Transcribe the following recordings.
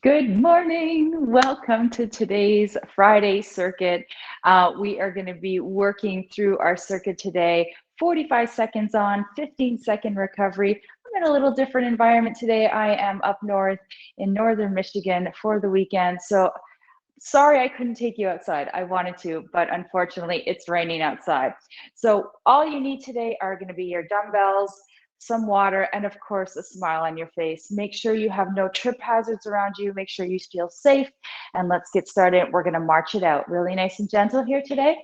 Good morning. Welcome to today's Friday circuit. We are going to be working through our circuit today. 45 seconds on, 15-second recovery. I'm in a little different environment today. I am up north in northern Michigan for the weekend. So sorry I couldn't take you outside. I wanted to, but unfortunately it's raining outside. So all you need today are going to be your dumbbells, some water, and of course a smile on your face. Make sure you have no trip hazards around you. Make sure you feel safe, and let's get started. We're going to march it out really nice and gentle here today.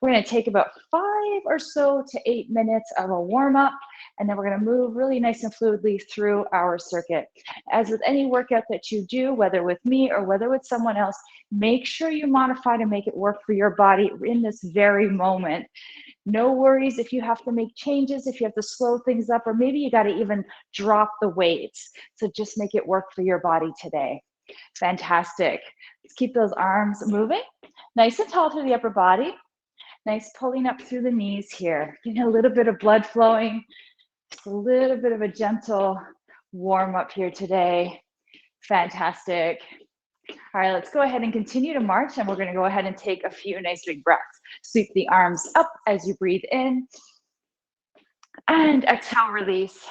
We're going to take about 5 or so to 8 minutes of a warm up, and then we're going to move really nice and fluidly through our circuit. As with any workout that you do, whether with me or whether with someone else, make sure you modify to make it work for your body in this very moment. No worries if you have to make changes, if you have to slow things up, or maybe you got to even drop the weights. So just make it work for your body today. Fantastic. Let's keep those arms moving. Nice and tall through the upper body. Nice pulling up through the knees here. Getting a little bit of blood flowing. Just a little bit of a gentle warm up here today. Fantastic. All right, let's go ahead and continue to march, and we're going to go ahead and take a few nice big breaths. Sweep the arms up as you breathe in, and exhale, release.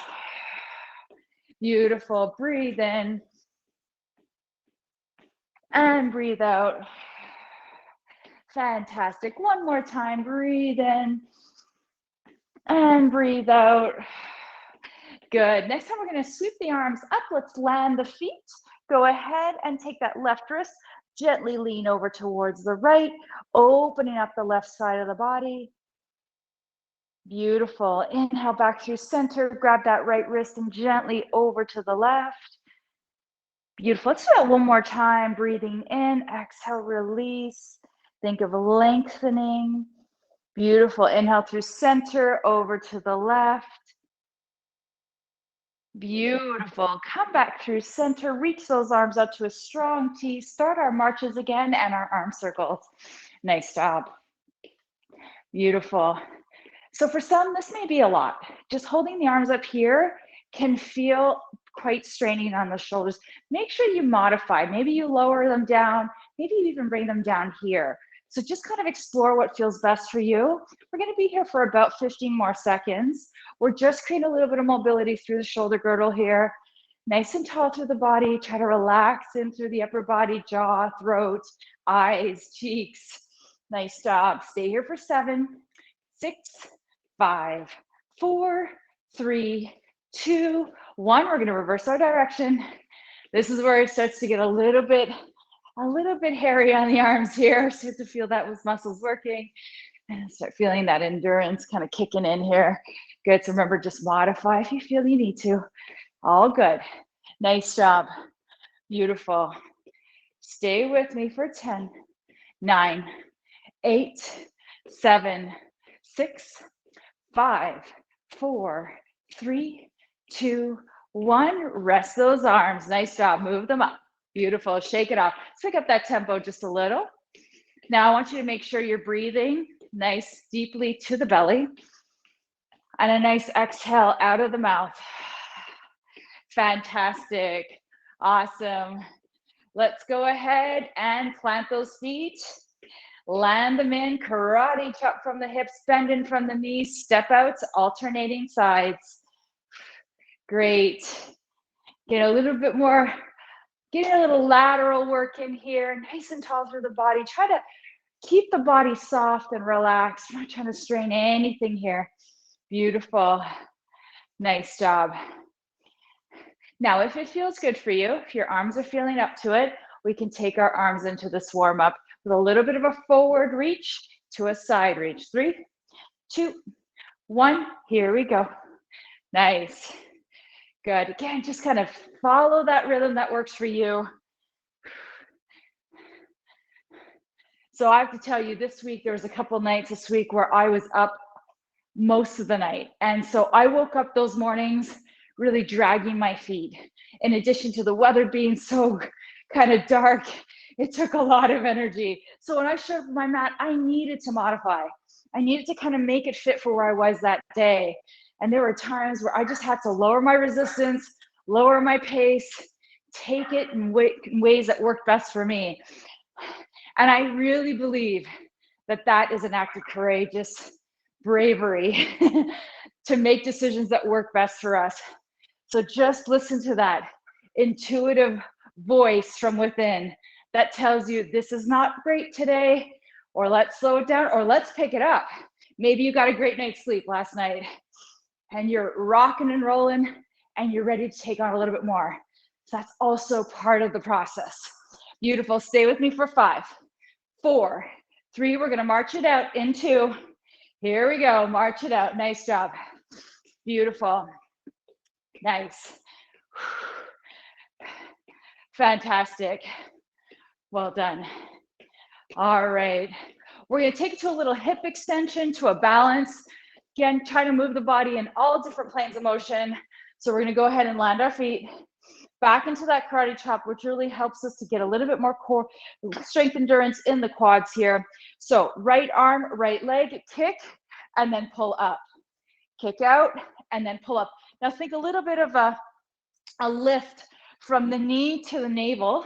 Beautiful. Breathe in, and breathe out. Fantastic. One more time. Breathe in, and breathe out. Good. Next time, we're going to sweep the arms up. Let's land the feet. Go ahead and take that left wrist, gently lean over towards the right, opening up the left side of the body. Beautiful. Inhale back through center, grab that right wrist and gently over to the left. Beautiful. Let's do that one more time. Breathing in, exhale, release. Think of lengthening. Beautiful. Inhale through center, over to the left. Beautiful. Come back through center, reach those arms up to a strong T. Start our marches again and our arm circles. Nice job. Beautiful. So for some, this may be a lot. Just holding the arms up here can feel quite straining on the shoulders. Make sure you modify. Maybe you lower them down. Maybe you even bring them down here. So just kind of explore what feels best for you. We're going to be here for about 15 more seconds. We're just creating a little bit of mobility through the shoulder girdle here. Nice and tall through the body. Try to relax in through the upper body, jaw, throat, eyes, cheeks. Nice job. Stay here for 7, 6, 5, 4, 3, 2, 1. We're going to reverse our direction. This is where it starts to get a little bit hairy on the arms here. Start to feel those muscles working and start feeling that endurance kind of kicking in here. Good. So remember, just modify if you feel you need to. All good. Nice job. Beautiful. Stay with me for 10, 9, 8, 7, 6, 5, 4, 3, 2, 1. Rest those arms. Nice job. Move them up. Beautiful. Shake it off. Let's pick up that tempo just a little. Now I want you to make sure you're breathing nice deeply to the belly. And a nice exhale out of the mouth. Fantastic. Awesome. Let's go ahead and plant those feet. Land them in, karate chop from the hips, bending from the knees, step outs, alternating sides. Great. Get a little bit more, getting a little lateral work in here, nice and tall through the body. Try to keep the body soft and relaxed. I'm not trying to strain anything here. Beautiful. Nice job. Now, if it feels good for you, if your arms are feeling up to it, we can take our arms into this warm up with a little bit of a forward reach to a side reach. 3, 2, 1. Here we go. Nice. Good. Again, just kind of follow that rhythm that works for you. So I have to tell you, this week, there was a couple nights this week where I was up most of the night. And so I woke up those mornings really dragging my feet. In addition to the weather being so kind of dark, it took a lot of energy. So when I showed up on my mat, I needed to modify. I needed to kind of make it fit for where I was that day. And there were times where I just had to lower my resistance, lower my pace, take it in ways that work best for me. And I really believe that that is an act of courageous bravery to make decisions that work best for us. So just listen to that intuitive voice from within that tells you this is not great today, or let's slow it down, or let's pick it up. Maybe you got a great night's sleep last night and you're rocking and rolling and you're ready to take on a little bit more. So that's also part of the process. Beautiful. Stay with me for 5, 4, 3. We're going to march it out in 2. Here we go. March it out. Nice job. Beautiful. Nice. Fantastic. Well done. All right. We're going to take it to a little hip extension, to a balance. Again, try to move the body in all different planes of motion. So we're going to go ahead and land our feet back into that karate chop, which really helps us to get a little bit more core strength, endurance in the quads here. So right arm, right leg, kick, and then pull up. Kick out, and then pull up. Now think a little bit of a lift from the knee to the navel,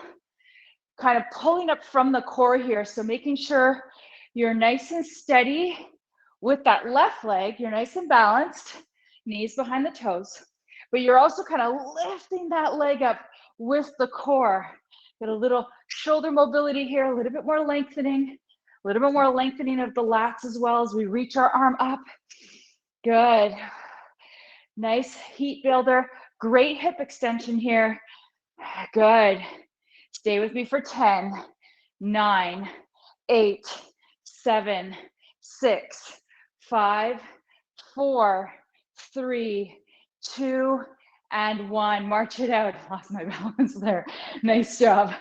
kind of pulling up from the core here. So making sure you're nice and steady with that left leg. You're nice and balanced, knees behind the toes. But you're also kind of lifting that leg up with the core. Get a little shoulder mobility here, a little bit more lengthening, a little bit more lengthening of the lats as well as we reach our arm up. Good. Nice heat builder. Great hip extension here. Good. Stay with me for 10, 9, 8, 7, 6, 5, 4, 3, 2, and 1. March it out. Lost my balance there. Nice job.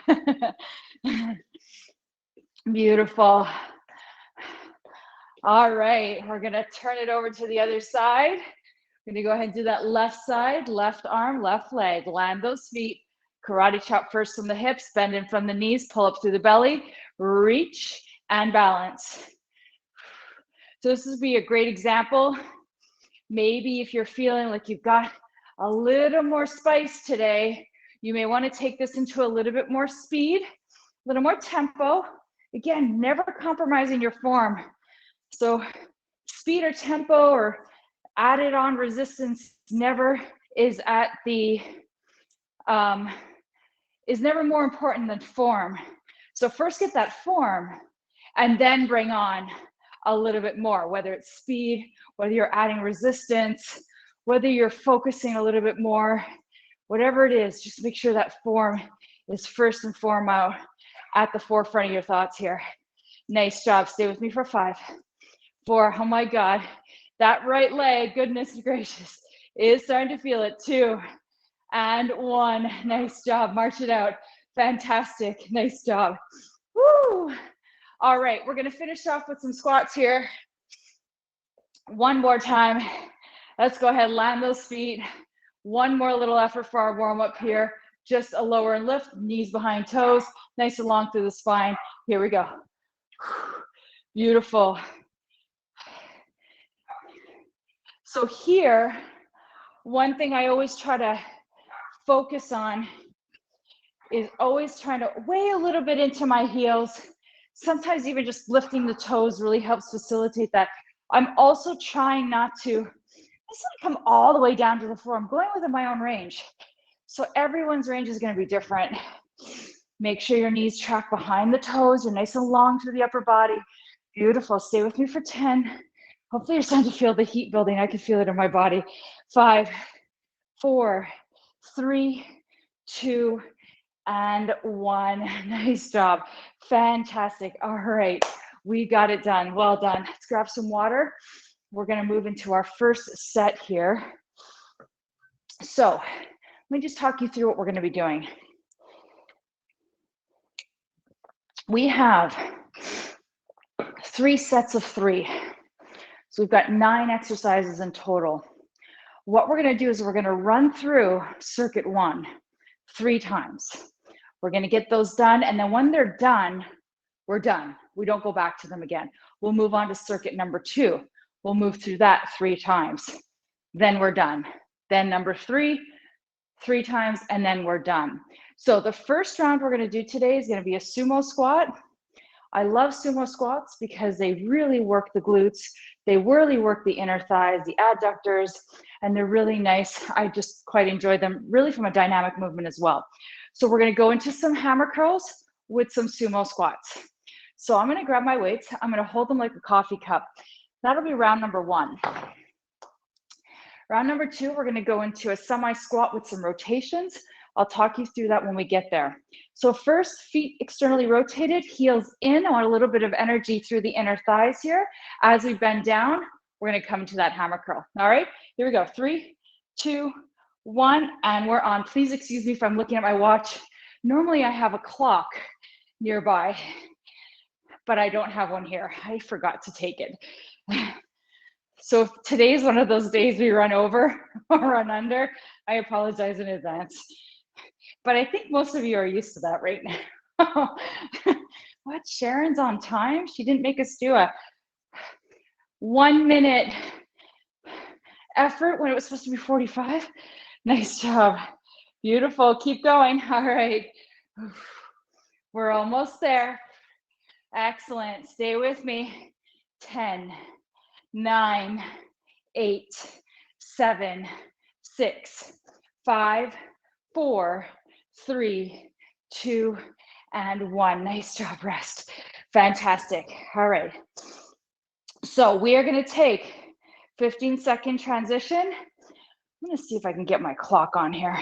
Beautiful. All right, we're gonna turn it over to the other side. We're gonna go ahead and do that left side, left arm, left leg. Land those feet. Karate chop first from the hips, bend in from the knees, pull up through the belly, reach and balance. So this would be a great example. Maybe if you're feeling like you've got a little more spice today, you may want to take this into a little bit more speed, a little more tempo. Again, never compromising your form. So speed or tempo or added on resistance never is at the, is never more important than form. So first get that form and then bring on a little bit more, whether it's speed, whether you're adding resistance, whether you're focusing a little bit more, whatever it is, just make sure that form is first and foremost at the forefront of your thoughts here. Nice job. Stay with me for 5, 4. Oh my God, that right leg, goodness gracious, is starting to feel it. 2 and 1. Nice job. March it out. Fantastic. Nice job. Woo. All right, we're going to finish off with some squats here. One more time. Let's go ahead and land those feet. One more little effort for our warm up here. Just a lower and lift, knees behind toes, nice and long through the spine. Here we go. Beautiful. So here, one thing I always try to focus on is always trying to weigh a little bit into my heels. Sometimes even just lifting the toes really helps facilitate that. I'm also trying not to come all the way down to the floor. I'm going within my own range. So everyone's range is going to be different. Make sure your knees track behind the toes. You're nice and long through the upper body. Beautiful. Stay with me for 10. Hopefully you're starting to feel the heat building. I can feel it in my body. 5, 4, 3, 2, and 1. Nice job. Fantastic. All right. We got it done. Well done. Let's grab some water. We're going to move into our first set here. So let me just talk you through what we're going to be doing. We have 3 sets of 3. So we've got 9 exercises in total. What we're going to do is we're going to run through circuit 1 3 times. We're going to get those done. And then when they're done, we're done. We don't go back to them again. We'll move on to circuit number 2. We'll move through that 3 times. Then we're done. Then number 3, 3 times, and then we're done. So the first round we're going to do today is going to be a sumo squat. I love sumo squats because they really work the glutes. They really work the inner thighs, the adductors, and they're really nice. I just quite enjoy them, really from a dynamic movement as well. So we're going to go into some hammer curls with some sumo squats. So I'm going to grab my weights. I'm going to hold them like a coffee cup. That'll be round number 1. Round number 2, we're going to go into a semi-squat with some rotations. I'll talk you through that when we get there. So first, feet externally rotated, heels in. I want a little bit of energy through the inner thighs here. As we bend down, we're going to come to that hammer curl. All right, here we go. 3, 2, 1, and we're on. Please excuse me if I'm looking at my watch. Normally I have a clock nearby, but I don't have one here. I forgot to take it. So if today's one of those days we run over or run under, I apologize in advance. But I think most of you are used to that right now. What, Sharon's on time? She didn't make us do a 1-minute effort when it was supposed to be 45. Nice job. Beautiful, keep going. All right, we're almost there. Excellent, stay with me. 10, 9, 8, 7, 6, 5, 4, 3, 2, and 1. Nice job, rest. Fantastic. All right. So we are going to take 15-second transition. I'm going to see if I can get my clock on here.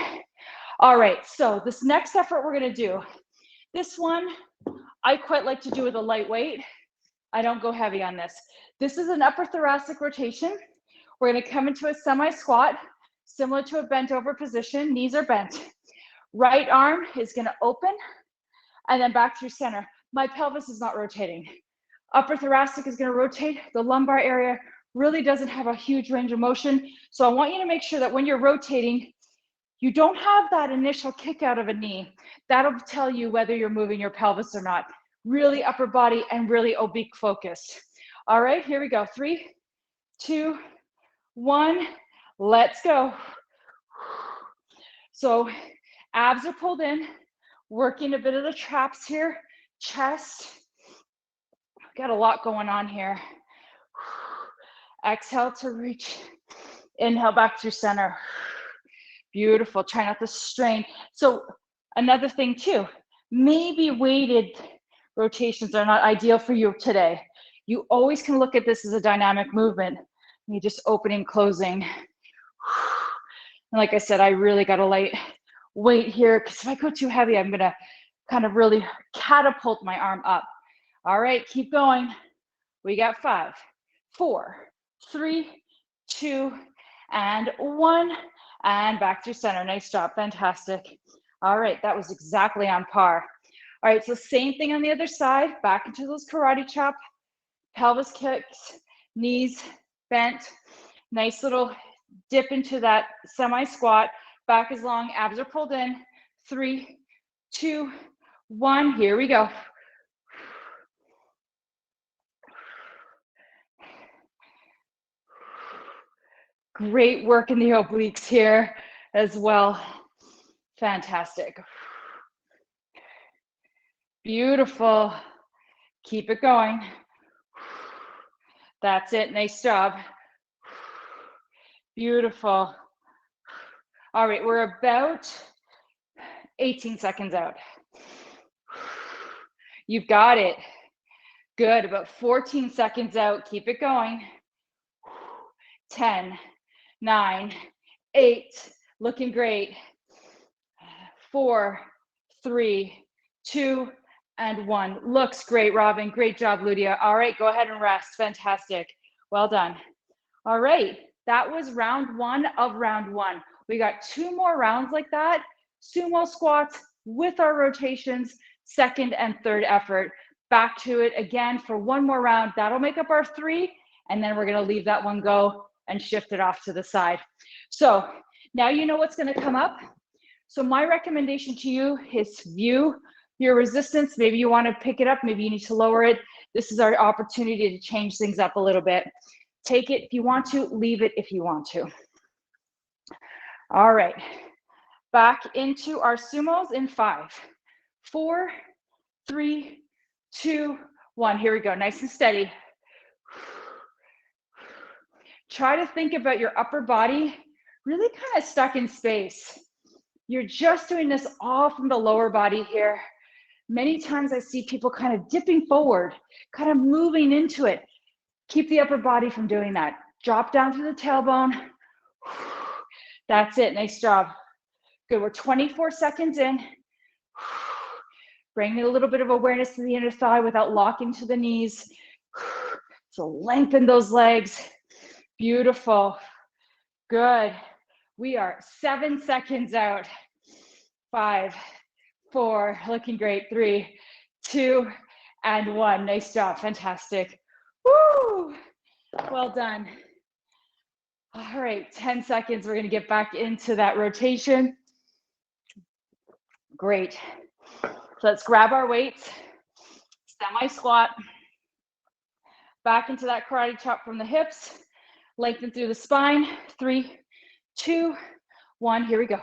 All right. So this next effort we're going to do, this one I quite like to do with a light weight. I don't go heavy on this. This is an upper thoracic rotation. We're going to come into a semi-squat, similar to a bent over position. Knees are bent. Right arm is going to open and then back through center. My pelvis is not rotating. Upper thoracic is going to rotate. The lumbar area really doesn't have a huge range of motion. So I want you to make sure that when you're rotating, you don't have that initial kick out of a knee. That'll tell you whether you're moving your pelvis or not. Really upper body and really oblique focused. All right, here we go. 3, 2, 1, let's go. So abs are pulled in, working a bit of the traps here, chest. Got a lot going on here. Exhale to reach, inhale back through center. Beautiful, try not to strain. So another thing too, maybe weighted rotations are not ideal for you today. You always can look at this as a dynamic movement. You just opening, closing. And like I said, I really got a light weight here because if I go too heavy, I'm gonna kind of really catapult my arm up. All right, keep going. We got 5, 4, 3, 2, and 1, and back through center. Nice job, fantastic. All right, that was exactly on par. All right, so same thing on the other side, back into those karate chop, pelvis kicks, knees bent, nice little dip into that semi-squat, back is long, abs are pulled in, 3, 2, 1, here we go. Great work in the obliques here as well. Fantastic. Beautiful. Keep it going. That's it. Nice job. Beautiful. All right, we're about 18 seconds out. You've got it. Good. About 14 seconds out. Keep it going. 10, 9, 8. Looking great. 4, 3, 2, and 1. Looks great, Robin. Great job, Ludia. All right, go ahead and rest. Fantastic. Well done. All right, that was round 1 of round 1. We got 2 more rounds like that. Sumo squats with our rotations, second and third effort. Back to it again for 1 more round. That'll make up our 3, and then we're gonna leave that one go and shift it off to the side. So now you know what's gonna come up. So my recommendation to you is view your resistance. Maybe you want to pick it up, maybe you need to lower it. This is our opportunity to change things up a little bit. Take it if you want to, leave it if you want to. All right, Back into our sumos in 5, 4, 3, 2, 1. Here we go, nice and steady. Try to think about your upper body really kind of stuck in space. You're just doing this all from the lower body here. Many times I see people kind of dipping forward, kind of moving into it. Keep the upper body from doing that. Drop down through the tailbone. That's it, nice job. Good, we're 24 seconds in. Bring a little bit of awareness to the inner thigh without locking to the knees. So lengthen those legs. Beautiful. Good. We are 7 seconds out. 5, 4, looking great. 3, 2, and 1. Nice job. Fantastic. Woo! Well done. All right, 10 seconds. We're going to get back into that rotation. Great. So let's grab our weights, semi-squat, back into that karate chop from the hips, lengthen through the spine. 3, 2, 1, here we go.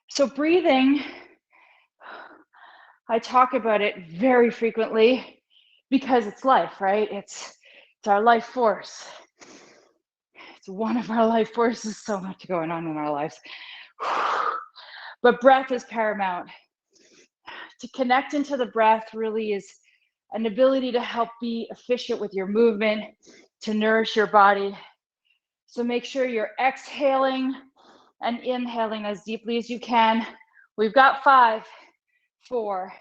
So breathing, I talk about it very frequently because it's life, right? It's our life force. It's one of our life forces, so much going on in our lives. But breath is paramount. To connect into the breath really is an ability to help be efficient with your movement, to nourish your body. So make sure you're exhaling and inhaling as deeply as you can. We've got 5, 4,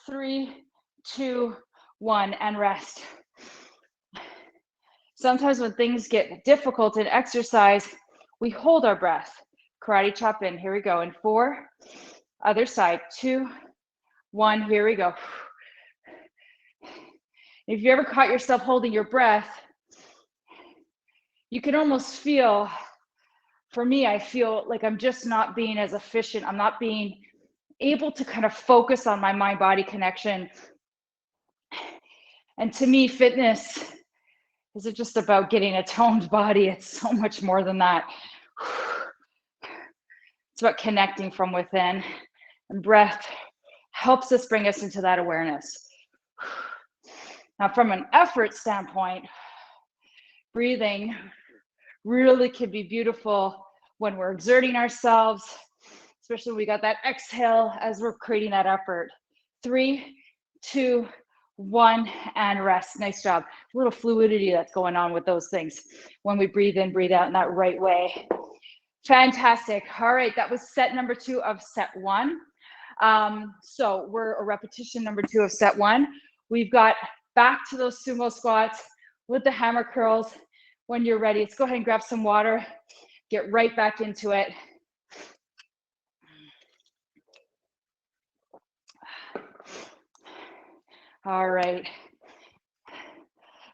3, 2, 1, and rest. Sometimes when things get difficult in exercise, we hold our breath. Karate chop in, here we go. In 4, other side, 2, 1, here we go. If you ever caught yourself holding your breath, you can almost feel, for me, I feel like I'm just not being as efficient. I'm not being able to kind of focus on my mind-body connection. And to me, fitness isn't just about getting a toned body. It's so much more than that. It's about connecting from within. And breath helps us bring us into that awareness. Now, from an effort standpoint, breathing really can be beautiful when we're exerting ourselves, especially when we got that exhale as we're creating that effort. 3, 2, 1, and rest. Nice job. A little fluidity that's going on with those things when we breathe in, breathe out in that right way. Fantastic. All right, that was set number 2 of set 1. So we're a repetition number 2 of set 1. We've got back to those sumo squats with the hammer curls. When you're ready, let's go ahead and grab some water. Get right back into it. All right.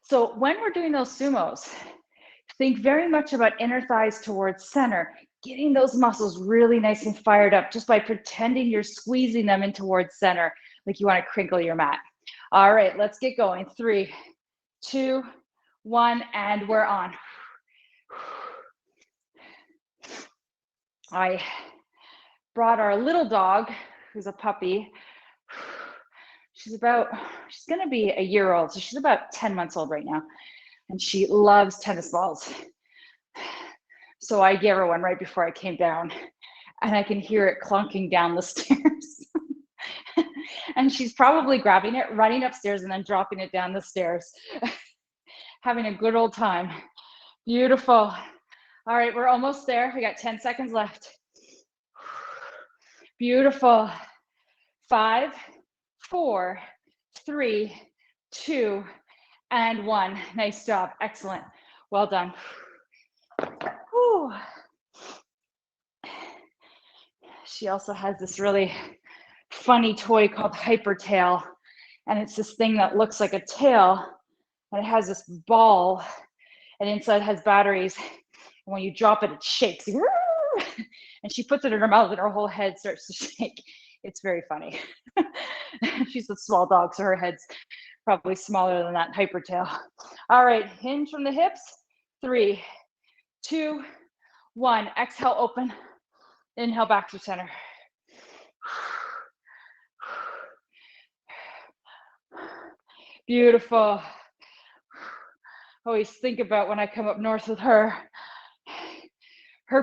So when we're doing those sumos, think very much about inner thighs towards center, getting those muscles really nice and fired up just by pretending you're squeezing them in towards center, like you want to crinkle your mat. All right, let's get going. 3, 2, 1, and we're on. I brought our little dog, who's a puppy. She's gonna be a year old, so she's about 10 months old right now, and she loves tennis balls. So I gave her one right before I came down, and I can hear it clunking down the stairs. And she's probably grabbing it, running upstairs, and then dropping it down the stairs. Having a good old time. Beautiful. All right, we're almost there. We got 10 seconds left. Beautiful. 5, 4, 3, 2, and 1. Nice job. Excellent. Well done. Whew. She also has this really funny toy called Hypertail, and it's this thing that looks like a tail, and it has this ball, and inside has batteries, and when you drop it, it shakes. And she puts it in her mouth, and her whole head starts to shake. It's very funny. She's a small dog, so her head's probably smaller than that hyper tail. All right, hinge from the hips. 3, 2, 1. Exhale, open. Inhale, back to center. Beautiful. Always think about when I come up north with her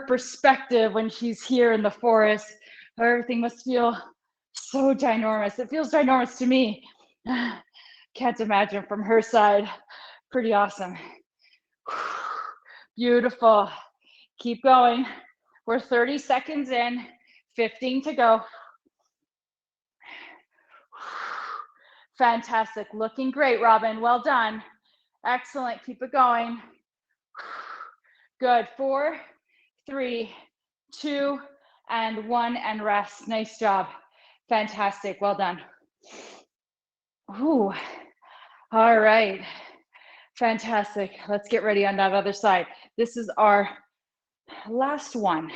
perspective when she's here in the forest. Everything must feel so ginormous. It feels ginormous to me. Can't imagine from her side. Pretty awesome. Beautiful. Keep going. We're 30 seconds in, 15 to go. Fantastic. Looking great, Robin. Well done. Excellent. Keep it going. Good. 4, 3, 2, and 1, and rest. Nice job. Fantastic. Well done. Ooh. All right. Fantastic. Let's get ready on that other side. This is our last one.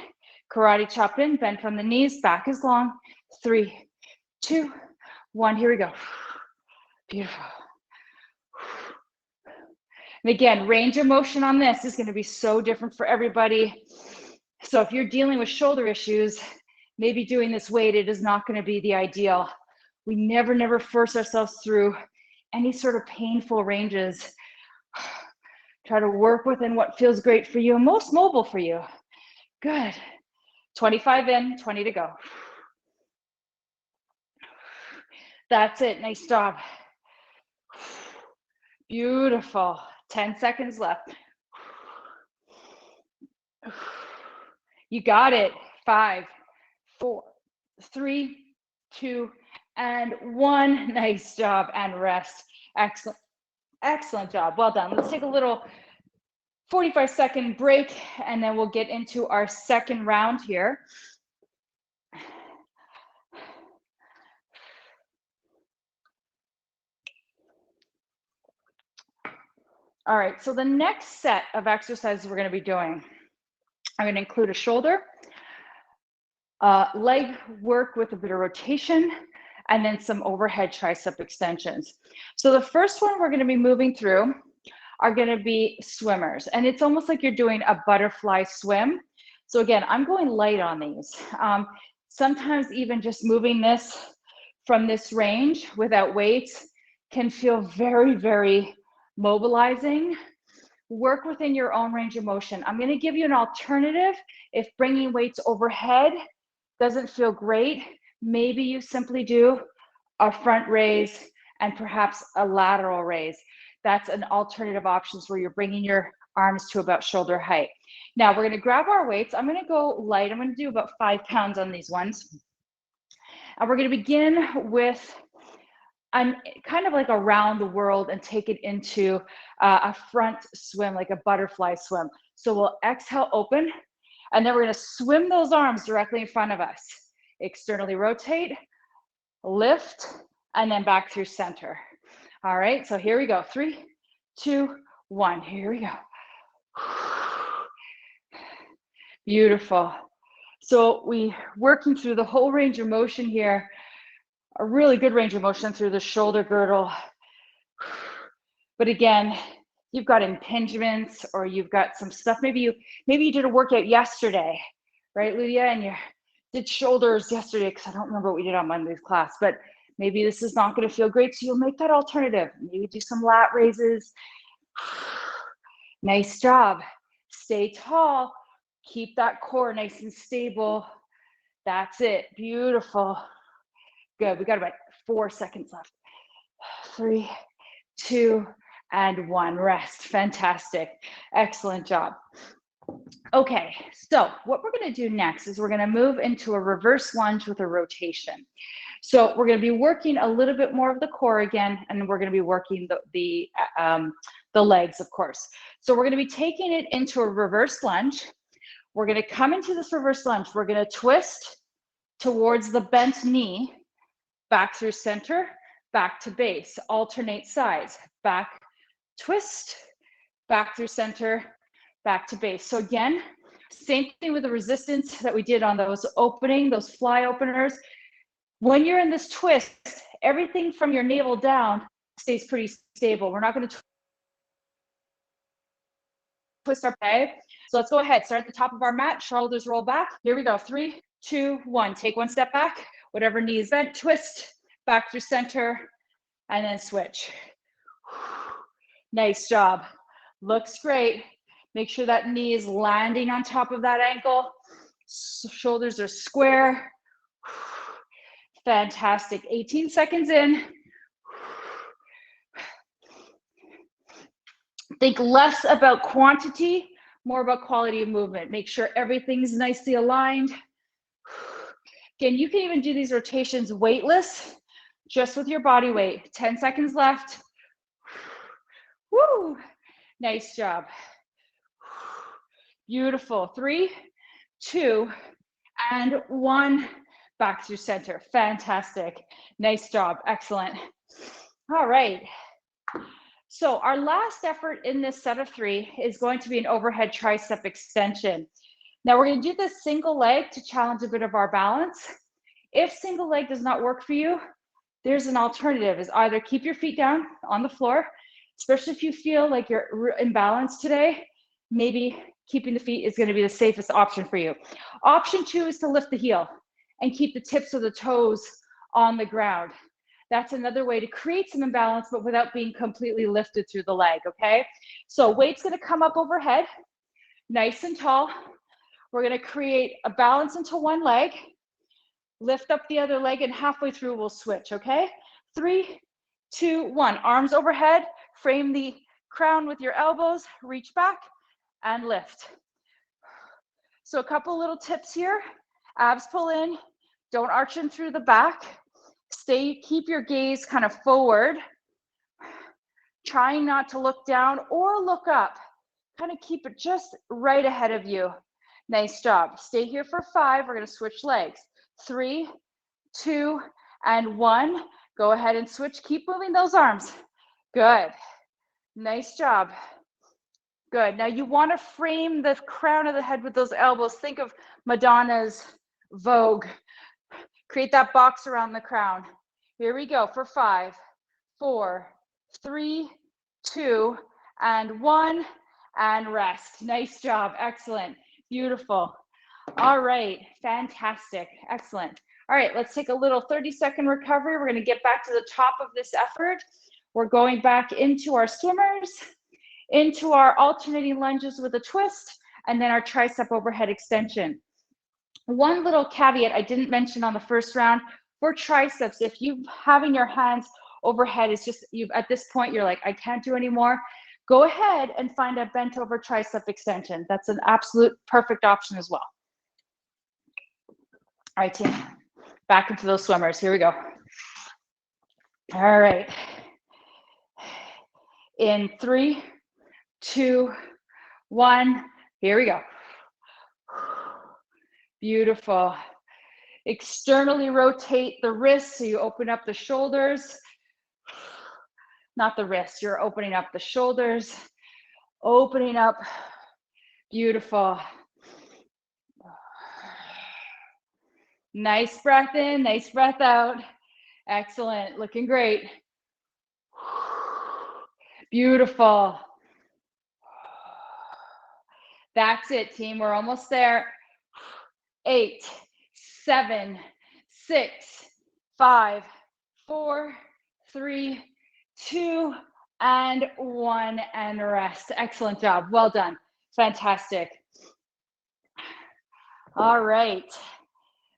Karate chop in, bend from the knees, back is long. 3, 2, 1. Here we go. Beautiful. And again, range of motion on this is going to be so different for everybody. So if you're dealing with shoulder issues, maybe doing this weighted is not going to be the ideal. We never force ourselves through any sort of painful ranges. Try to work within what feels great for you and most mobile for you. Good. 25 in, 20 to go. That's it. Nice job. Beautiful. 10 seconds left. You got it. 5, 4, 3, 2, and 1. Nice job. And rest. Excellent. Excellent job. Well done. Let's take a little 45-second break, and then we'll get into our second round here. All right, so the next set of exercises we're going to be doing, I'm going to include a shoulder, leg work with a bit of rotation, and then some overhead tricep extensions. So the first one we're going to be moving through are going to be swimmers, and it's almost like you're doing a butterfly swim. So again, I'm going light on these. Sometimes even just moving this from this range without weights can feel very mobilizing. Work within your own range of motion. I'm going to give you an alternative. If bringing weights overhead doesn't feel great, maybe you simply do a front raise and perhaps a lateral raise. That's an alternative option where you're bringing your arms to about shoulder height. Now we're going to grab our weights. I'm going to go light. I'm going to do about 5 pounds on these ones. And we're going to begin with kind of like around the world and take it into a front swim, like a butterfly swim. So we'll exhale, open, and then we're going to swim those arms directly in front of us. Externally rotate, lift, and then back through center. All right, so here we go. 3, 2, 1. Here we go. Beautiful. So we working through the whole range of motion here. A really good range of motion through the shoulder girdle. But again, you've got impingements or you've got some stuff. Maybe you did a workout yesterday, right, Lydia? And you did shoulders yesterday, because I don't remember what we did on Monday's class, but maybe this is not going to feel great. So you'll make that alternative. Maybe do some lat raises. Nice job. Stay tall. Keep that core nice and stable. That's it. Beautiful. Good. We got about 4 seconds left. 3, 2, and 1. Rest. Fantastic. Excellent job. Okay, so what we're going to do next is we're going to move into a reverse lunge with a rotation. So we're going to be working a little bit more of the core again, and we're going to be working the legs, of course. So we're going to be taking it into a reverse lunge. We're going to come into this reverse lunge. We're going to twist towards the bent knee, back through center, back to base, alternate sides, back, twist, back through center, back to base. So again, same thing with the resistance that we did on those fly openers. When you're in this twist, everything from your navel down stays pretty stable. We're not going to twist our head. So let's go ahead. Start at the top of our mat. Shoulders roll back. Here we go. 3, 2, 1. Take one step back. Whatever knee is bent, twist back through center, and then switch. Nice job. Looks great. Make sure that knee is landing on top of that ankle. Shoulders are square. Fantastic. 18 seconds in. Think less about quantity, more about quality of movement. Make sure everything's nicely aligned. Again, you can even do these rotations weightless, just with your body weight. 10 seconds left. Woo! Nice job. Beautiful. 3, 2, and 1. Back through center. Fantastic. Nice job. Excellent. All right. So our last effort in this set of 3 is going to be an overhead tricep extension. Now we're going to do this single leg to challenge a bit of our balance. If single leg does not work for you, there's an alternative, is either keep your feet down on the floor, especially if you feel like you're imbalanced today, maybe keeping the feet is going to be the safest option for you. Option 2 is to lift the heel and keep the tips of the toes on the ground. That's another way to create some imbalance, but without being completely lifted through the leg, okay? So weight's gonna come up overhead, nice and tall. We're gonna create a balance into one leg, lift up the other leg, and halfway through we'll switch, okay? 3, 2, 1. Arms overhead, frame the crown with your elbows, reach back, and lift. So a couple little tips here. Abs pull in, don't arch in through the back. Keep your gaze kind of forward, trying not to look down or look up. Kind of keep it just right ahead of you. Nice job. Stay here for 5. We're going to switch legs. 3, 2, and 1. Go ahead and switch. Keep moving those arms. Good. Nice job. Good. Now you want to frame the crown of the head with those elbows. Think of Madonna's Vogue. Create that box around the crown. Here we go for 5, 4, 3, 2, and 1, and rest. Nice job. Excellent. Beautiful. All right. Fantastic. Excellent. All right. Let's take a little 30-second recovery. We're going to get back to the top of this effort. We're going back into our swimmers, into our alternating lunges with a twist, and then our tricep overhead extension. One little caveat I didn't mention on the first round for triceps, if you having your hands overhead is just, at this point you're like, I can't do anymore, go ahead and find a bent over tricep extension. That's an absolute perfect option as well. All right, team, back into those swimmers. Here we go. All right. In 3, 2, 1, here we go. Beautiful. Externally rotate the wrists so you open up the shoulders. Not the wrists, you're opening up the shoulders. Opening up. Beautiful. Nice breath in, nice breath out. Excellent, looking great. Beautiful. That's it, team, we're almost there. 8, 7, 6, 5, 4, 3, 2, and 1, and rest. Excellent job. Well done. Fantastic. All right.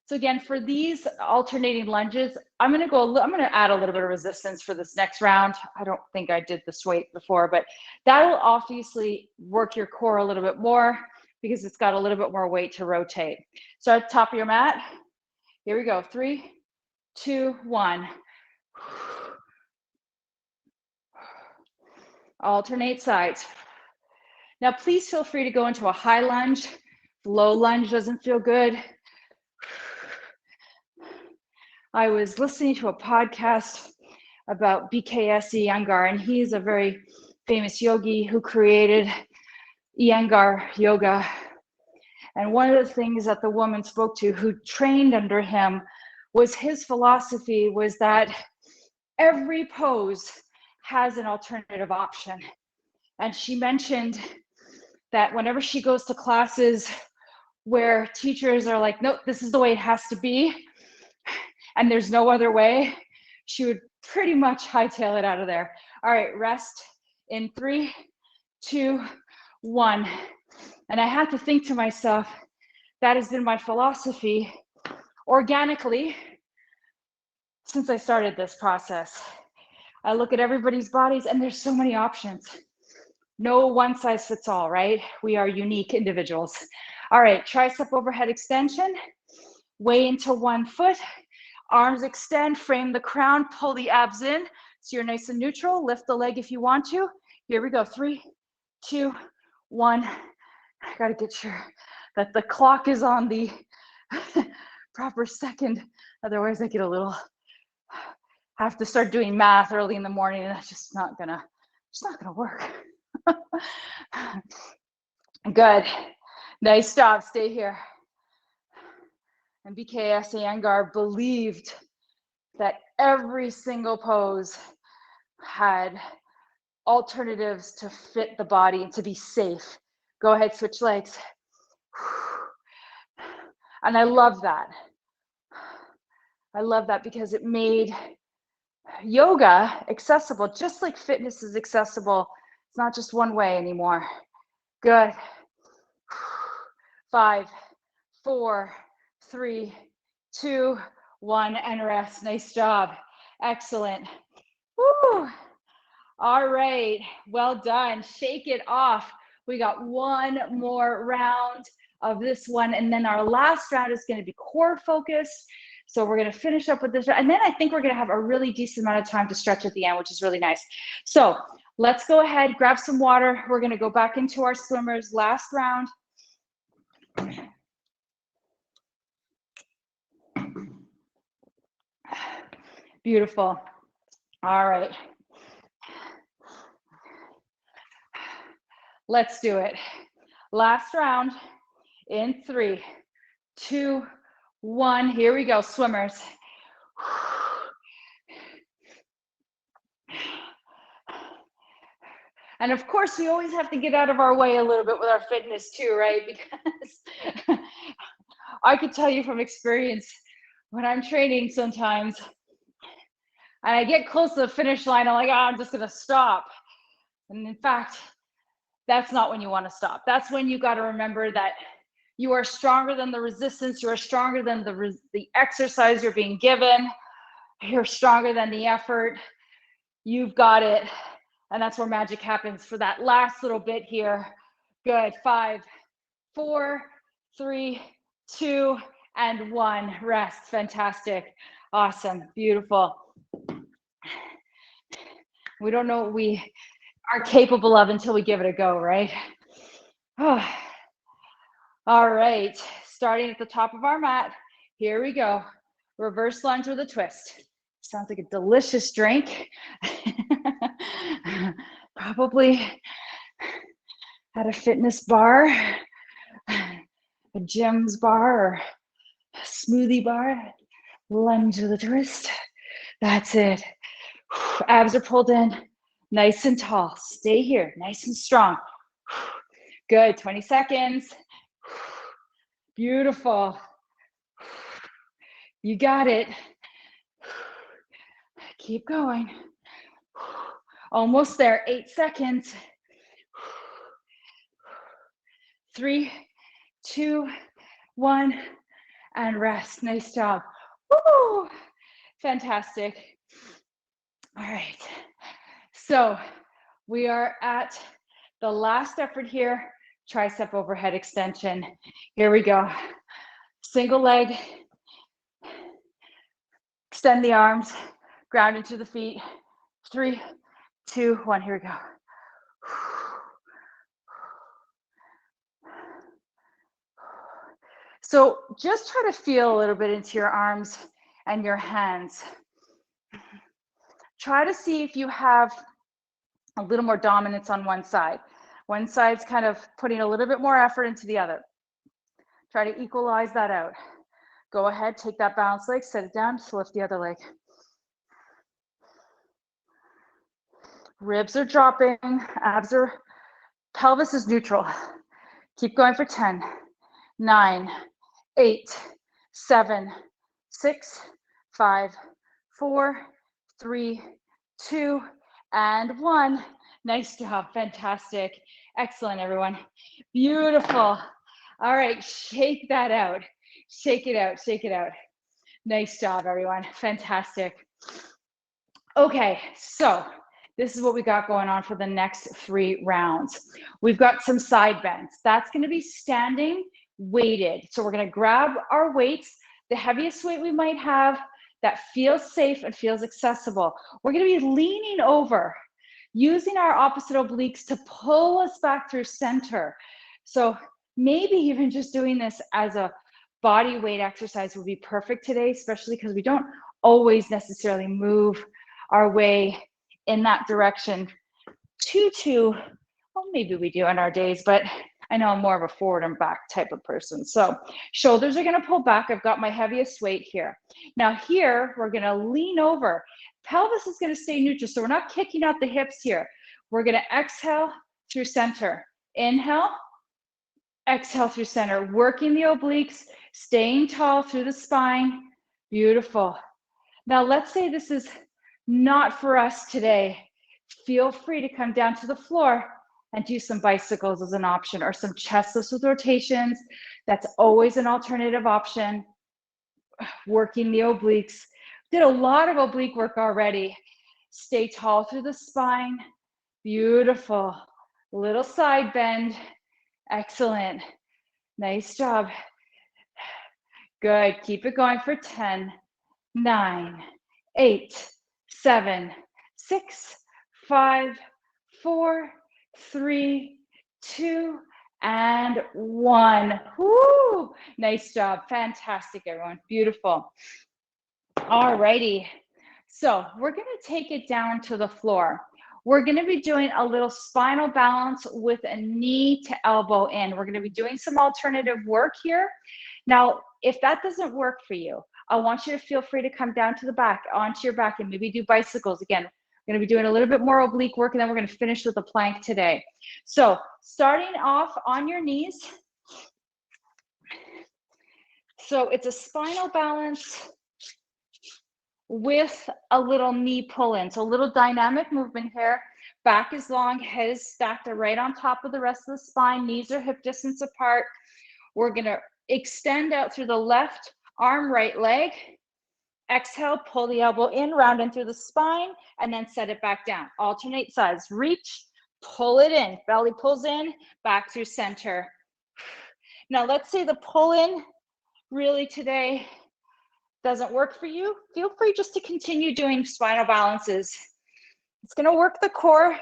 So again, for these alternating lunges, I'm going to add a little bit of resistance for this next round. I don't think I did this weight before, but that'll obviously work your core a little bit more because it's got a little bit more weight to rotate. So at the top of your mat, here we go. 3, 2, 1. Alternate sides. Now, please feel free to go into a high lunge. Low lunge doesn't feel good. I was listening to a podcast about BKS Iyengar, and he's a very famous yogi who created Iyengar yoga. And one of the things that the woman spoke to who trained under him was his philosophy was that every pose has an alternative option. And she mentioned that whenever she goes to classes where teachers are like, nope, this is the way it has to be, and there's no other way, she would pretty much hightail it out of there. All right, rest in 3, 2, 1. And I had to think to myself, that has been my philosophy organically since I started this process. I look at everybody's bodies and there's so many options. No one size fits all, right? We are unique individuals. All right, tricep overhead extension, way into one foot, arms extend, frame the crown, pull the abs in so you're nice and neutral. Lift the leg if you want to. Here we go, 3, 2, 1. I gotta get sure that the clock is on the proper second. Otherwise I get a little, have to start doing math early in the morning and that's just not gonna work. Good, nice job, stay here. And BKS Iyengar believed that every single pose had alternatives to fit the body and to be safe. Go ahead, switch legs. And I love that. I love that because it made yoga accessible, just like fitness is accessible. It's not just one way anymore. Good. 5, 4, 3, 2, 1, and rest. Nice job. Excellent. Woo. All right, well done. Shake it off. We got one more round of this one, and then our last round is going to be core focused. So we're going to finish up with this, and then I think we're going to have a really decent amount of time to stretch at the end, which is really nice. So let's go ahead, grab some water. We're going to go back into our swimmers. Last round. Beautiful. All right. Let's do it. Last round in 3, 2, 1. Here we go, swimmers. And of course, we always have to get out of our way a little bit with our fitness too, right? Because I could tell you from experience, when I'm training sometimes, and I get close to the finish line, I'm like, oh, I'm just gonna stop. And in fact, that's not when you wanna stop. That's when you gotta remember that you are stronger than the resistance, you are stronger than the exercise you're being given, you're stronger than the effort, you've got it. And that's where magic happens for that last little bit here. Good, 5, 4, 3, 2, and 1. Rest, fantastic, awesome, beautiful. We don't know what we are capable of until we give it a go, right? Oh. All right, starting at the top of our mat, here we go. Reverse lunge with a twist. Sounds like a delicious drink. Probably at a fitness bar, a gym's bar, or a smoothie bar. Lunge with a twist. That's it. Abs are pulled in, nice and tall. Stay here, nice and strong. Good, 20 seconds. Beautiful. You got it. Keep going. Almost there, 8 seconds. 3, 2, 1, and rest. Nice job. Woo! Fantastic. All right. So we are at the last effort here, tricep overhead extension. Here we go. Single leg. Extend the arms, ground into the feet. 3, 2, 1, here we go. So just try to feel a little bit into your arms and your hands. Try to see if you have a little more dominance on one side. One side's kind of putting a little bit more effort into the other. Try to equalize that out. Go ahead, take that balanced leg, set it down, just lift the other leg. Ribs are dropping, abs are, pelvis is neutral. Keep going for 10, 9, 8, 7, 6, 5, 4, 3, 2, and 1. Nice job, fantastic. Excellent, everyone. Beautiful. All right, shake that out. Shake it out, shake it out. Nice job, everyone. Fantastic. Okay, so this is what we got going on for the next 3 rounds. We've got some side bends. That's going to be standing weighted. So we're going to grab our weights, the heaviest weight we might have that feels safe and feels accessible. We're going to be leaning over, using our opposite obliques to pull us back through center. So maybe even just doing this as a body weight exercise would be perfect today, especially because we don't always necessarily move our way in that direction well, maybe we do on our days, but I know I'm more of a forward and back type of person. So shoulders are going to pull back. I've got my heaviest weight here. Now here, we're going to lean over. Pelvis is going to stay neutral, so we're not kicking out the hips here. We're going to exhale through center. Inhale, exhale through center, working the obliques, staying tall through the spine. Beautiful. Now let's say this is not for us today. Feel free to come down to the floor and do some bicycles as an option, or some chest lifts with rotations. That's always an alternative option. Working the obliques. Did a lot of oblique work already. Stay tall through the spine. Beautiful. Little side bend. Excellent. Nice job. Good. Keep it going for 10, 9, 8, 7, 6, 5, 4, 3, 2, and 1. Woo! Nice job. Fantastic, everyone. Beautiful. All righty. So we're going to take it down to the floor. We're going to be doing a little spinal balance with a knee to elbow in. We're going to be doing some alternative work here. Now, if that doesn't work for you, I want you to feel free to come down to the back, onto your back, and maybe do bicycles. Again, we're going to be doing a little bit more oblique work, and then we're going to finish with a plank today. So starting off on your knees. So it's a spinal balance with a little knee pull-in. So a little dynamic movement here. Back is long, head is stacked right on top of the rest of the spine. Knees are hip distance apart. We're going to extend out through the left arm, right leg. Exhale, pull the elbow in, round in through the spine, and then set it back down. Alternate sides. Reach, pull it in. Belly pulls in, back through center. Now let's say the pull in really today doesn't work for you. Feel free just to continue doing spinal balances. It's going to work the core.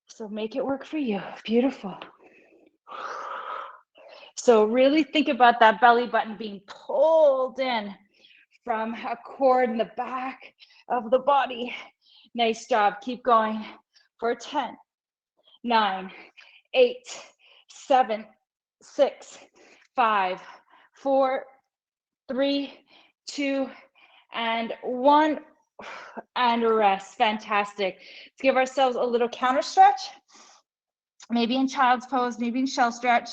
So make it work for you. Beautiful. So really think about that belly button being pulled in from a cord in the back of the body. Nice job. Keep going for 10, 9, 8, 7, 6, 5, 4, 3, 2, and 1. And rest. Fantastic. Let's give ourselves a little counter stretch. Maybe in child's pose, maybe in shell stretch.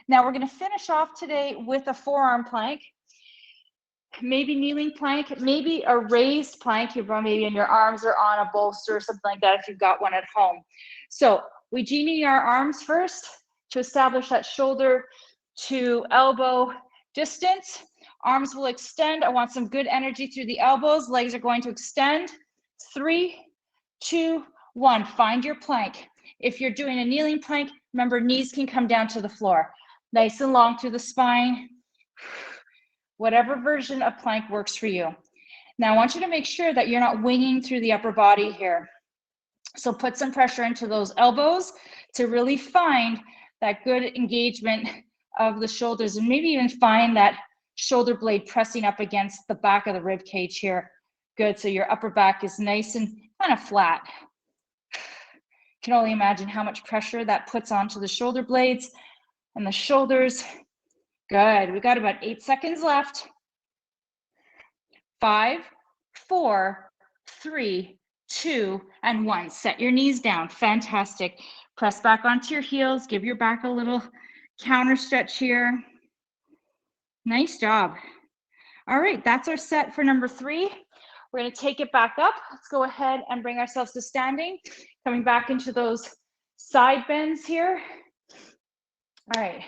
Now we're going to finish off today with a forearm plank. Maybe kneeling plank, maybe a raised plank. You're maybe in your arms or on a bolster or something like that if you've got one at home. So we genie our arms first to establish that shoulder to elbow distance. Arms will extend. I want some good energy through the elbows. Legs are going to extend. 3, 2, 1. Find your plank. If you're doing a kneeling plank, remember knees can come down to the floor. Nice and long through the spine. Whatever version of plank works for you. Now I want you to make sure that you're not winging through the upper body here. So put some pressure into those elbows to really find that good engagement of the shoulders, and maybe even find that shoulder blade pressing up against the back of the rib cage here. Good, so your upper back is nice and kind of flat. Can only imagine how much pressure that puts onto the shoulder blades and the shoulders. Good. We got about 8 seconds left. 5, 4, 3, 2, and 1. Set your knees down. Fantastic. Press back onto your heels. Give your back a little counter stretch here. Nice job. All right, that's our set for number 3. We're going to take it back up. Let's go ahead and bring ourselves to standing. Coming back into those side bends here. All right,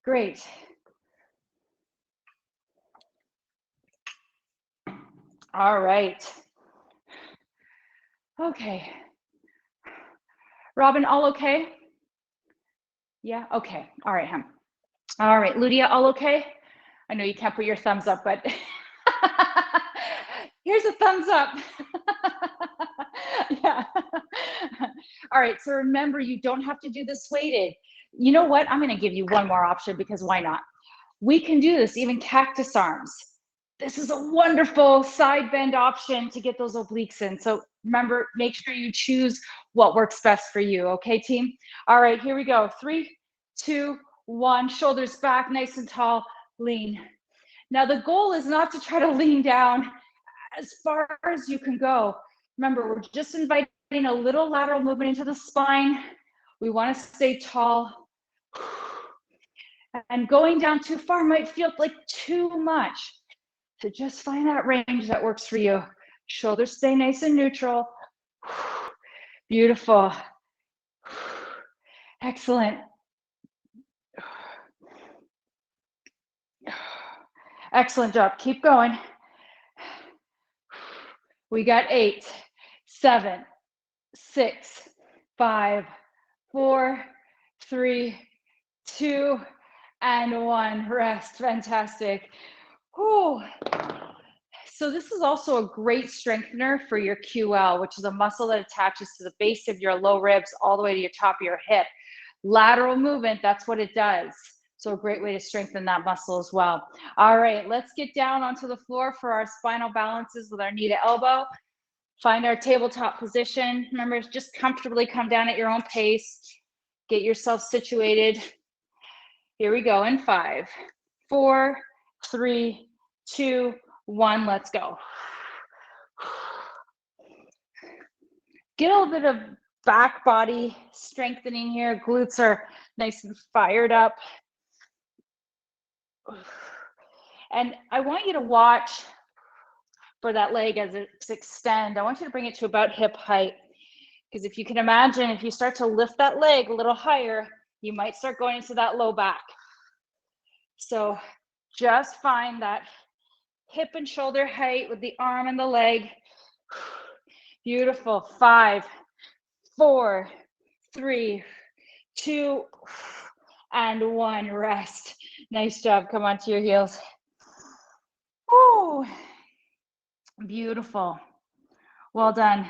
great. All right. Okay. Robin, all okay? Yeah, okay. All right, Hem. All right, Ludia, all okay? I know you can't put your thumbs up, but here's a thumbs up. Yeah. All right, so remember, you don't have to do this weighted. You know what? I'm going to give you one more option because why not? We can do this, even cactus arms. This is a wonderful side bend option to get those obliques in. So remember, make sure you choose what works best for you. Okay, team? All right, here we go. 3, 2, 1. Shoulders back, nice and tall. Lean. Now the goal is not to try to lean down as far as you can go. Remember, we're just inviting a little lateral movement into the spine. We want to stay tall. And going down too far might feel like too much. So just find that range that works for you. Shoulders stay nice and neutral. Beautiful. Excellent. Excellent job. Keep going. We got 8, 7, 6, 5, 4, 3, 2, and 1. Rest. Fantastic. Whew. So this is also a great strengthener for your QL, which is a muscle that attaches to the base of your low ribs all the way to your top of your hip. Lateral movement, that's what it does. So a great way to strengthen that muscle as well. All right, let's get down onto the floor for our spinal balances with our knee to elbow. Find our tabletop position. Remember, just comfortably come down at your own pace. Get yourself situated. Here we go in 5, 4, 3, 2, 1. Let's go. Get a little bit of back body strengthening here. Glutes are nice and fired up. And I want you to watch for that leg as it extends. I want you to bring it to about hip height. Because if you can imagine, if you start to lift that leg a little higher, you might start going into that low back. So just find that hip and shoulder height with the arm and the leg. Beautiful. 5, 4, 3, 2, and 1. Rest. Nice job. Come onto your heels. Woo. Beautiful. Well done.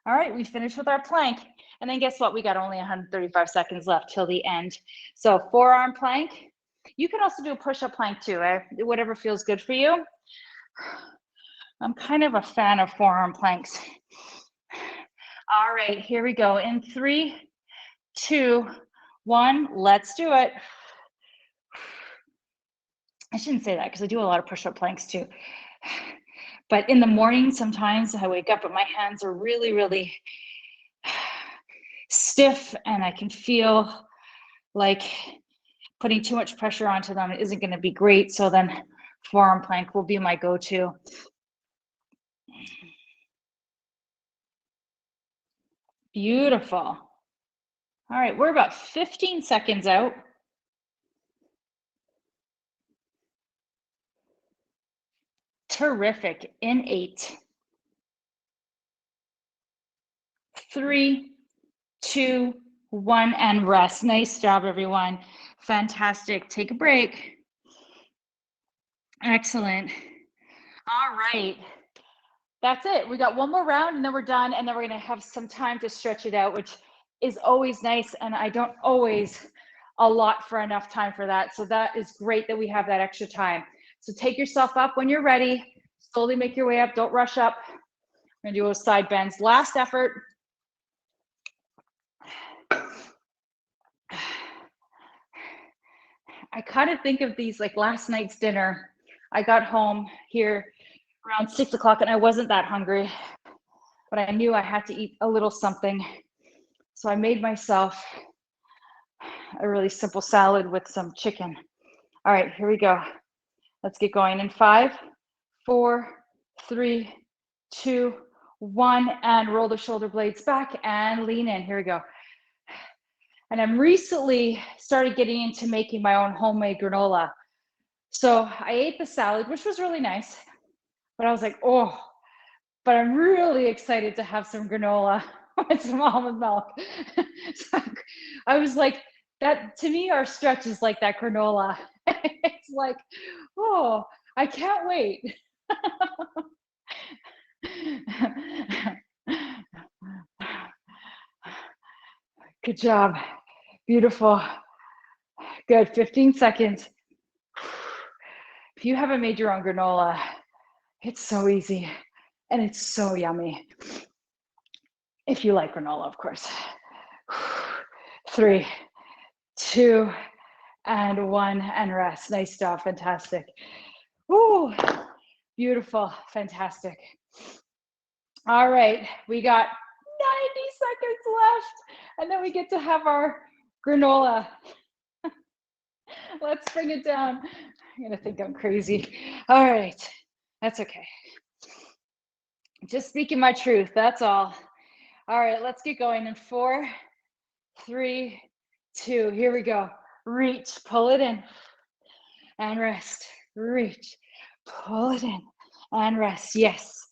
All right, we finished with our plank. And then guess what? We got only 135 seconds left till the end. So forearm plank. You can also do a push-up plank too, whatever feels good for you. I'm kind of a fan of forearm planks. All right, here we go. In 3, 2, 1, let's do it. I shouldn't say that because I do a lot of push-up planks too. But in the morning, sometimes I wake up and my hands are really, really stiff and I can feel like putting too much pressure onto them isn't going to be great. So then forearm plank will be my go-to. Beautiful. All right, we're about 15 seconds out. Terrific. In 8, 3, 2, 1, and rest. Nice job, everyone. Fantastic. Take a break. Excellent. All right. That's it. We got one more round and then we're done. And then we're going to have some time to stretch it out, which is always nice. And I don't always allot for enough time for that. So that is great that we have that extra time. So take yourself up when you're ready. Slowly make your way up. Don't rush up. We're going to do those side bends. Last effort. I kind of think of these like last night's dinner. I got home here around 6 o'clock and I wasn't that hungry, but I knew I had to eat a little something. So I made myself a really simple salad with some chicken. All right, here we go. Let's get going in 5, 4, 3, 2, 1, and roll the shoulder blades back and lean in. Here we go. And I'm recently started getting into making my own homemade granola. So I ate the salad, which was really nice, but I was like, oh, but I'm really excited to have some granola with some almond milk. So I was like, that to me, our stretch is like that granola. It's like, oh, I can't wait. Good job. Beautiful. Good. 15 seconds. If you haven't made your own granola, it's so easy and it's so yummy. If you like granola, of course. 3, 2, and 1, and rest. Nice job. Fantastic. Ooh, beautiful. Fantastic. All right. We got 90 seconds left, and then we get to have our granola. Let's bring it down. I'm going to think I'm crazy. All right. That's okay. Just speaking my truth. That's all. All right. Let's get going in 4, 3, 2. Here we go. Reach, pull it in, and rest. Reach, pull it in, and rest. Yes.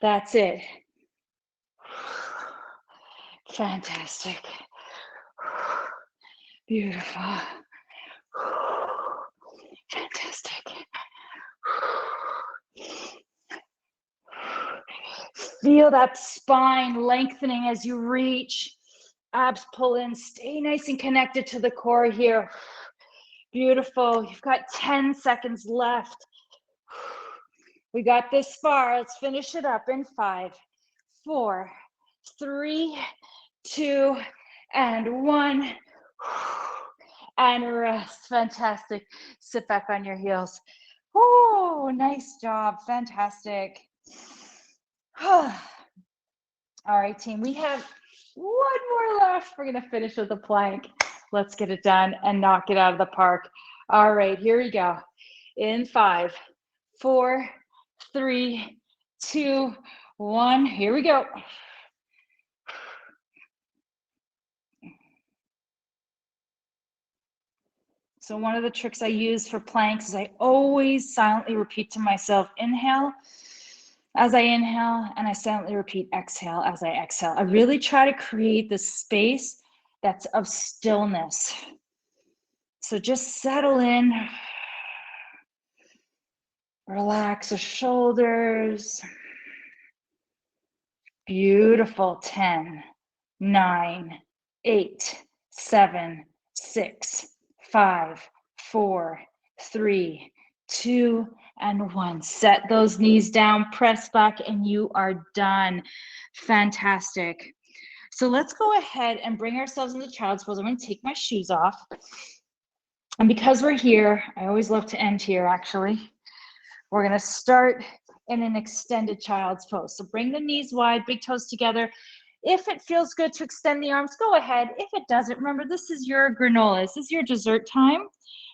That's it. Fantastic. Beautiful. Fantastic. Feel that spine lengthening as you reach. Abs pull in. Stay nice and connected to the core here. Beautiful. You've got 10 seconds left. We got this far. Let's finish it up in 5, 4, 3, 2, and 1. And rest. Fantastic. Sit back on your heels. Oh, nice job. Fantastic. All right, team. We have one more left. We're going to finish with a plank. Let's get it done and knock it out of the park. All right, here we go. In 5, 4, 3, 2, 1. Here we go. So one of the tricks I use for planks is I always silently repeat to myself, inhale as I inhale, and I silently repeat exhale as I exhale. I really try to create this space that's of stillness. So just settle in, relax the shoulders. Beautiful. 10, 9, 8, 7, 6, 5, 4, 3, 2, and 1. Set those knees down, press back, and you are done. Fantastic. So let's go ahead and bring ourselves into child's pose. I'm going to take my shoes off. And because we're here, I always love to end here, actually. We're going to start in an extended child's pose. So bring the knees wide, big toes together. If it feels good to extend the arms, go ahead. If it doesn't, remember, this is your granola. This is your dessert time.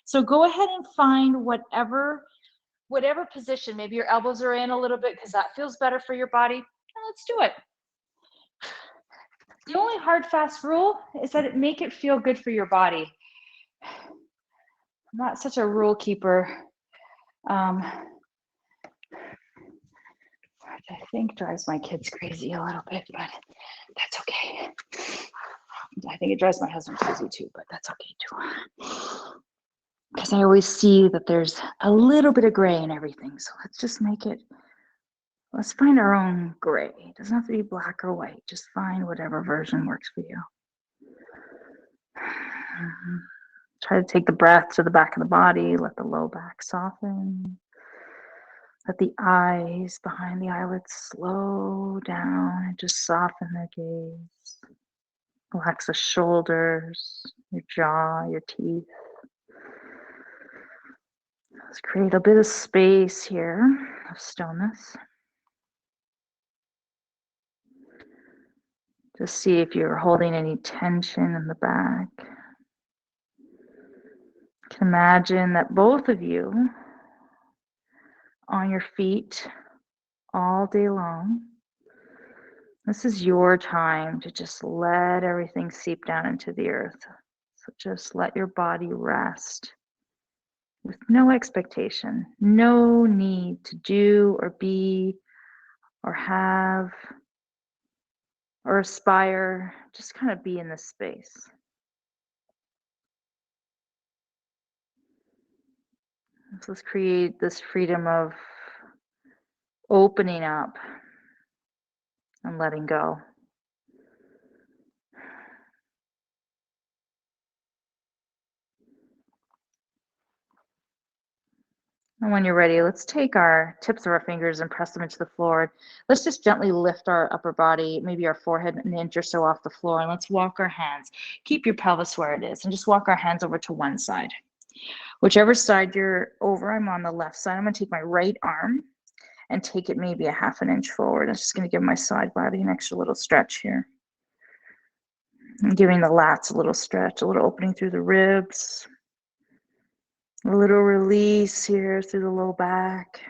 So go ahead and find whatever position. Maybe your elbows are in a little bit because that feels better for your body. And let's do it. The only hard, fast rule is that it make it feel good for your body. I'm not such a rule keeper, which I think drives my kids crazy a little bit, but that's okay. I think it drives my husband crazy too, but that's okay too. Because I always see that there's a little bit of gray in everything. So let's just let's find our own gray. It doesn't have to be black or white. Just find whatever version works for you. Try to take the breath to the back of the body. Let the low back soften. Let the eyes behind the eyelids slow down and just soften their gaze. Relax the shoulders, your jaw, your teeth. Let's create a bit of space here of stillness. Just see if you're holding any tension in the back. You can imagine that both of you on your feet all day long. This is your time to just let everything seep down into the earth. So just let your body rest with no expectation, no need to do or be or have or aspire. Just kind of be in this space. So let's create this freedom of opening up and letting go. And when you're ready, let's take our tips of our fingers and press them into the floor. Let's just gently lift our upper body, maybe our forehead an inch or so off the floor, and let's walk our hands. Keep your pelvis where it is and just walk our hands over to one side. Whichever side you're over, I'm on the left side. I'm going to take my right arm and take it maybe a half an inch forward. I'm just going to give my side body an extra little stretch here. I'm giving the lats a little stretch, a little opening through the ribs. A little release here through the low back.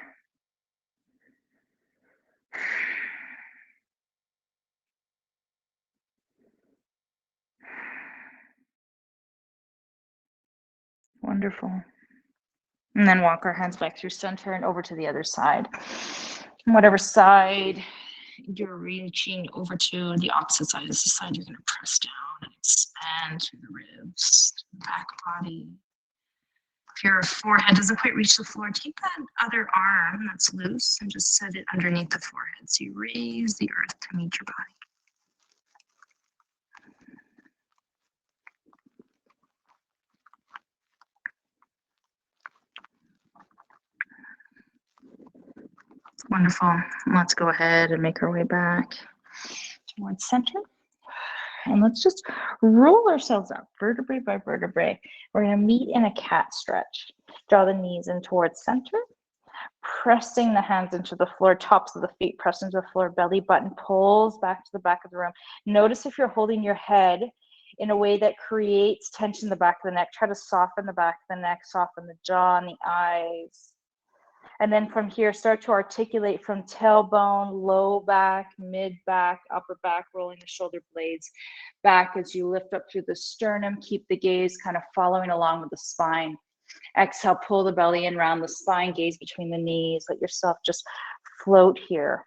Wonderful. And then walk our hands back through center and over to the other side. And whatever side you're reaching over to, the opposite side is the side you're going to press down and expand through the ribs, back body. If your forehead doesn't quite reach the floor, take that other arm that's loose and just set it underneath the forehead. So you raise the earth to meet your body. Wonderful. Let's go ahead and make our way back towards center. And let's just roll ourselves up, vertebrae by vertebrae. We're going to meet in a cat stretch. Draw the knees in towards center, pressing the hands into the floor, tops of the feet press into the floor, belly button pulls back to the back of the room. Notice if you're holding your head in a way that creates tension in the back of the neck. Try to soften the back of the neck, soften the jaw and the eyes. And then from here, start to articulate from tailbone, low back, mid back, upper back, rolling the shoulder blades back as you lift up through the sternum. Keep the gaze kind of following along with the spine. Exhale, pull the belly in, round the spine, gaze between the knees. Let yourself just float here.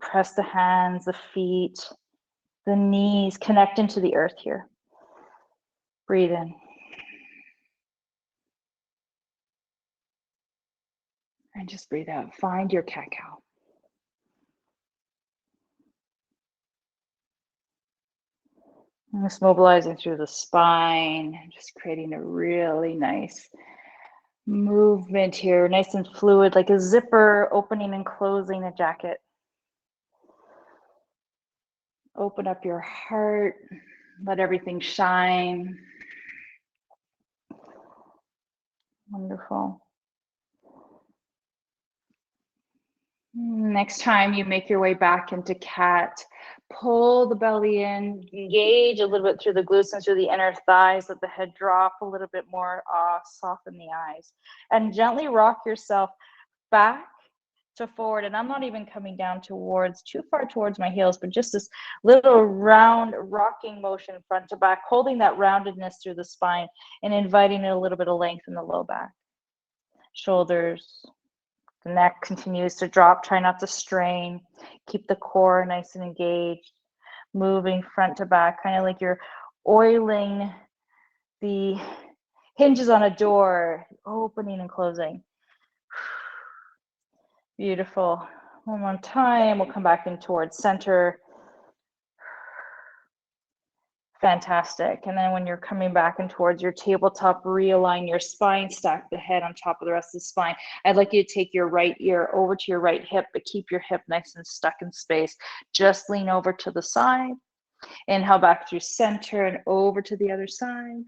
Press the hands, the feet, the knees, connect into the earth here. Breathe in. And just breathe out. Find your cat-cow. And just mobilizing through the spine, just creating a really nice movement here, nice and fluid, like a zipper opening and closing a jacket. Open up your heart, let everything shine. Wonderful. Next time you make your way back into cat, pull the belly in, engage a little bit through the glutes and through the inner thighs, let the head drop a little bit more off, soften the eyes, and gently rock yourself back to forward. And I'm not even coming down towards, too far towards my heels, but just this little round rocking motion front to back, holding that roundedness through the spine and inviting a little bit of length in the low back. Shoulders. The neck continues to drop. Try not to strain. Keep the core nice and engaged. Moving front to back, kind of like you're oiling the hinges on a door, opening and closing. Beautiful. One more time. We'll come back in towards center. Fantastic. And then when you're coming back in towards your tabletop, realign your spine, stack the head on top of the rest of the spine. I'd like you to take your right ear over to your right hip, but keep your hip nice and stuck in space. Just lean over to the side. Inhale back through center and over to the other side,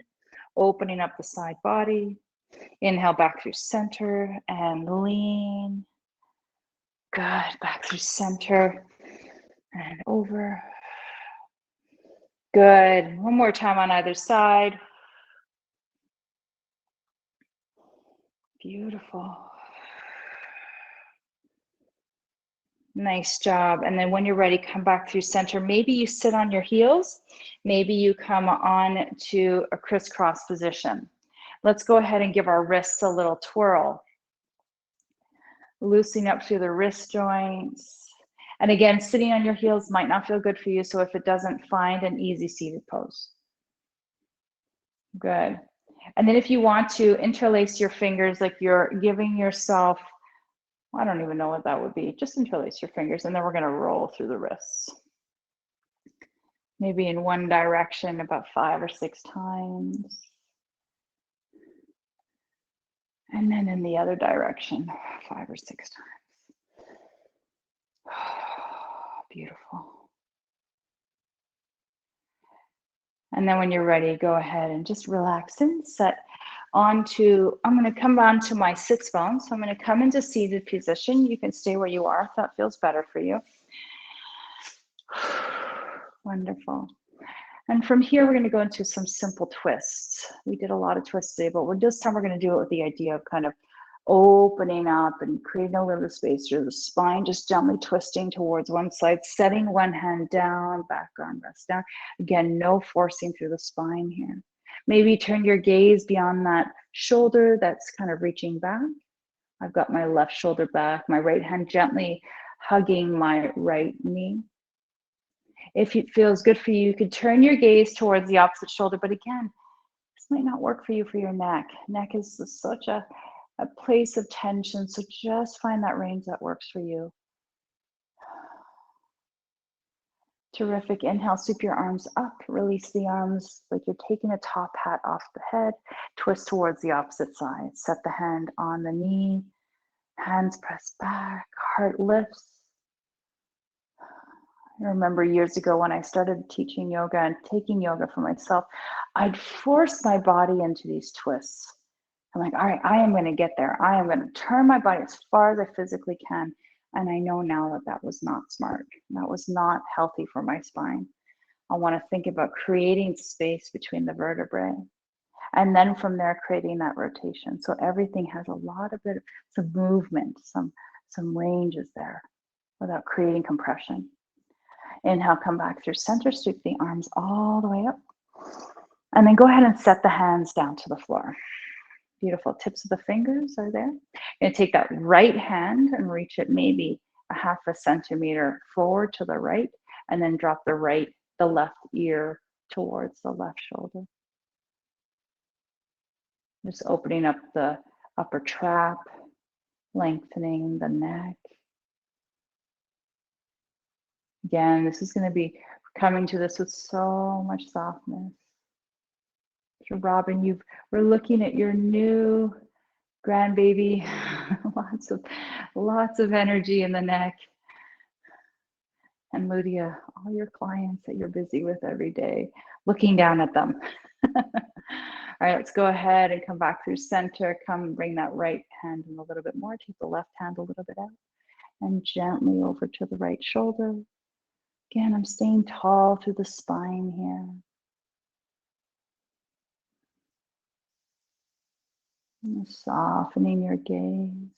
opening up the side body. Inhale back through center and lean. Good. Back through center and over. Good. One more time on either side. Beautiful. Nice job. And then when you're ready, come back through center. Maybe you sit on your heels. Maybe you come on to a crisscross position. Let's go ahead and give our wrists a little twirl. Loosening up through the wrist joints. And again, sitting on your heels might not feel good for you. So if it doesn't, find an easy seated pose. Good. And then if you want to interlace your fingers, like you're giving yourself, I don't even know what that would be. Just interlace your fingers, and then we're going to roll through the wrists. Maybe in one direction about 5 or 6 times. And then in the other direction, 5 or 6 times. Beautiful. And then when you're ready, go ahead and just relax and set onto, I'm going to come on to my sits bone. So I'm going to come into seated position. You can stay where you are if that feels better for you. Wonderful. And from here, we're going to go into some simple twists. We did a lot of twists today, but this time we're going to do it with the idea of kind of opening up and creating a little space through the spine, just gently twisting towards one side, setting one hand down, back arm rest down. Again, no forcing through the spine here. Maybe turn your gaze beyond that shoulder that's kind of reaching back. I've got my left shoulder back, my right hand gently hugging my right knee. If it feels good for you, you could turn your gaze towards the opposite shoulder. But again, this might not work for you for your neck. Neck is such a place of tension. So just find that range that works for you. Terrific. Inhale, sweep your arms up, release the arms like you're taking a top hat off the head. Twist towards the opposite side. Set the hand on the knee. Hands press back, heart lifts. I remember years ago when I started teaching yoga and taking yoga for myself, I'd force my body into these twists. I'm like, all right, I am going to get there. I am going to turn my body as far as I physically can. And I know now that that was not smart. That was not healthy for my spine. I want to think about creating space between the vertebrae. And then from there, creating that rotation. So everything has a lot of some movement, some ranges there without creating compression. Inhale, come back through center, sweep the arms all the way up. And then go ahead and set the hands down to the floor. Beautiful. Tips of the fingers are there. You're going to take that right hand and reach it maybe a 0.5 centimeter forward to the right, and then drop the left ear towards the left shoulder. Just opening up the upper trap, lengthening the neck. Again, this is going to be coming to this with so much softness. So Robin, we're looking at your new grandbaby. lots of energy in the neck. And Lydia, all your clients that you're busy with every day, looking down at them. All right, let's go ahead and come back through center. Come and bring that right hand in a little bit more. Take the left hand a little bit out and gently over to the right shoulder. Again, I'm staying tall through the spine here. And softening your gaze.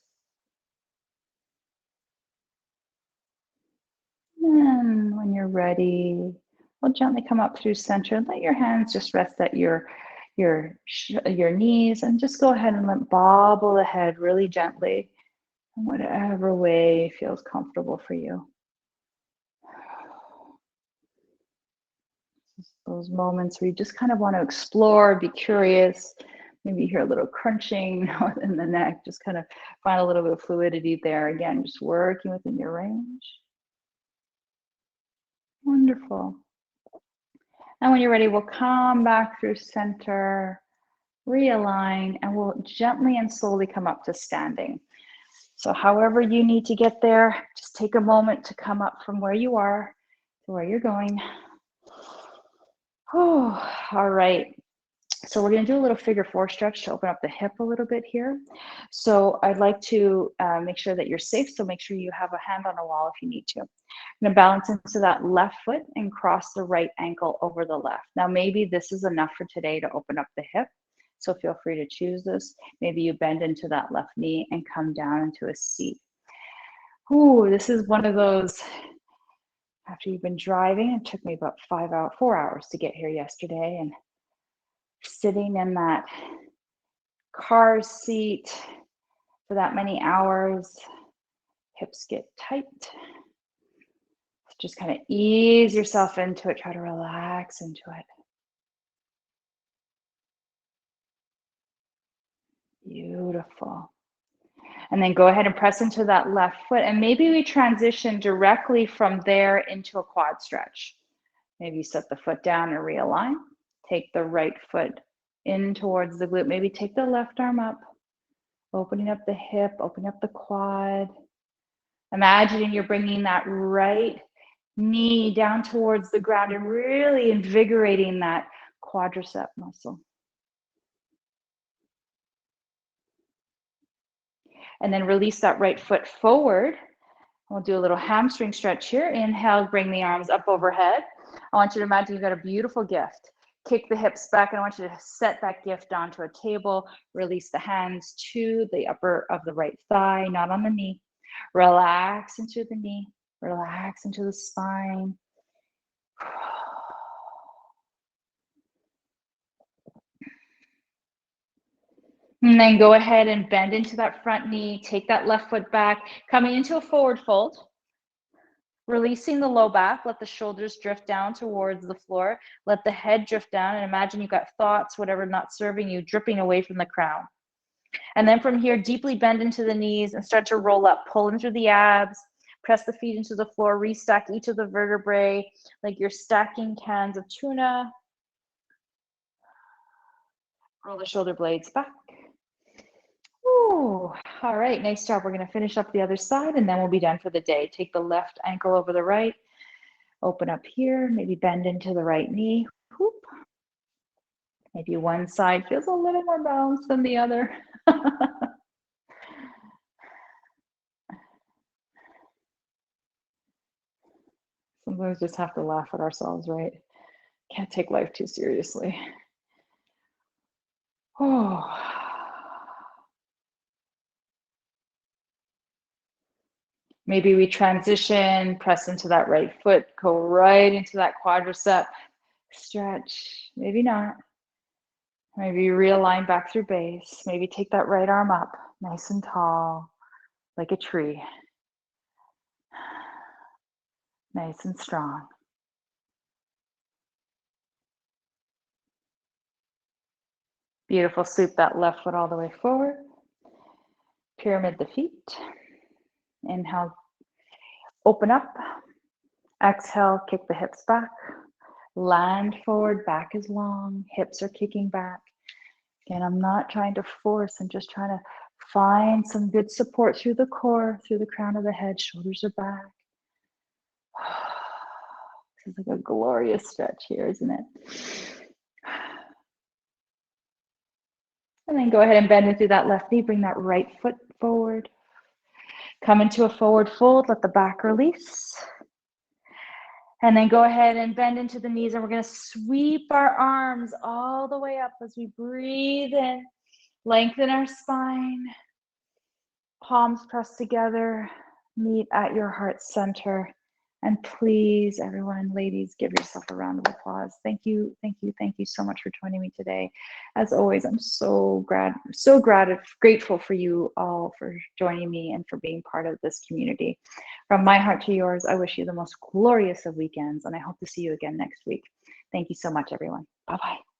And when you're ready, we'll gently come up through center and let your hands just rest at your knees, and just go ahead and bobble the head really gently in whatever way feels comfortable for you. Those moments where you just kind of want to explore, be curious, maybe you hear a little crunching in the neck, just kind of find a little bit of fluidity there. Again, just working within your range. Wonderful. And when you're ready, we'll come back through center, realign, and we'll gently and slowly come up to standing. So however you need to get there, just take a moment to come up from where you are to where you're going. All right. So we're going to do a little figure 4 stretch to open up the hip a little bit here. So I'd like to make sure that you're safe. So make sure you have a hand on a wall if you need to. I'm going to balance into that left foot and cross the right ankle over the left. Now, maybe this is enough for today to open up the hip. So feel free to choose this. Maybe you bend into that left knee and come down into a seat. Ooh, this is one of those, after you've been driving, it took me about 4 hours to get here yesterday, and sitting in that car seat for that many hours, hips get tight. Just kind of ease yourself into it. Try to relax into it. Beautiful. And then go ahead and press into that left foot. And maybe we transition directly from there into a quad stretch. Maybe you set the foot down and realign. Take the right foot in towards the glute. Maybe take the left arm up, opening up the hip, opening up the quad. Imagining you're bringing that right knee down towards the ground and really invigorating that quadricep muscle. And then release that right foot forward. We'll do a little hamstring stretch here. Inhale, bring the arms up overhead. I want you to imagine you've got a beautiful gift. Kick the hips back, and I want you to set that gift onto a table. Release the hands to the upper of the right thigh, not on the knee. Relax into the knee. Relax into the spine. And then go ahead and bend into that front knee. Take that left foot back, coming into a forward fold. Releasing the low back, let the shoulders drift down towards the floor. Let the head drift down, and imagine you've got thoughts, whatever not serving you, dripping away from the crown. And then from here, deeply bend into the knees and start to roll up. Pull in through the abs. Press the feet into the floor. Restack each of the vertebrae like you're stacking cans of tuna. Roll the shoulder blades back. Ooh, all right, nice job. We're going to finish up the other side, and then we'll be done for the day. Take the left ankle over the right. Open up here. Maybe bend into the right knee. Whoop. Maybe one side feels a little more balanced than the other. Sometimes we just have to laugh at ourselves, right? Can't take life too seriously. Oh. Maybe we transition, press into that right foot, go right into that quadricep, stretch. Maybe not. Maybe realign back through base. Maybe take that right arm up, nice and tall, like a tree. Nice and strong. Beautiful. Sweep that left foot all the way forward. Pyramid the feet. Inhale, open up. Exhale, kick the hips back. Land forward, back is long, hips are kicking back. Again, I'm not trying to force, I'm just trying to find some good support through the core, through the crown of the head, shoulders are back. This is like a glorious stretch here, isn't it? And then go ahead and bend into that left knee, bring that right foot forward. Come into a forward fold, let the back release. And then go ahead and bend into the knees, and we're going to sweep our arms all the way up as we breathe in. Lengthen our spine. Palms pressed together. Meet at your heart center. And please, everyone, ladies, give yourself a round of applause. Thank you, thank you, thank you so much for joining me today. As always, I'm so grateful for you all for joining me and for being part of this community. From my heart to yours, I wish you the most glorious of weekends, and I hope to see you again next week. Thank you so much, everyone. Bye-bye.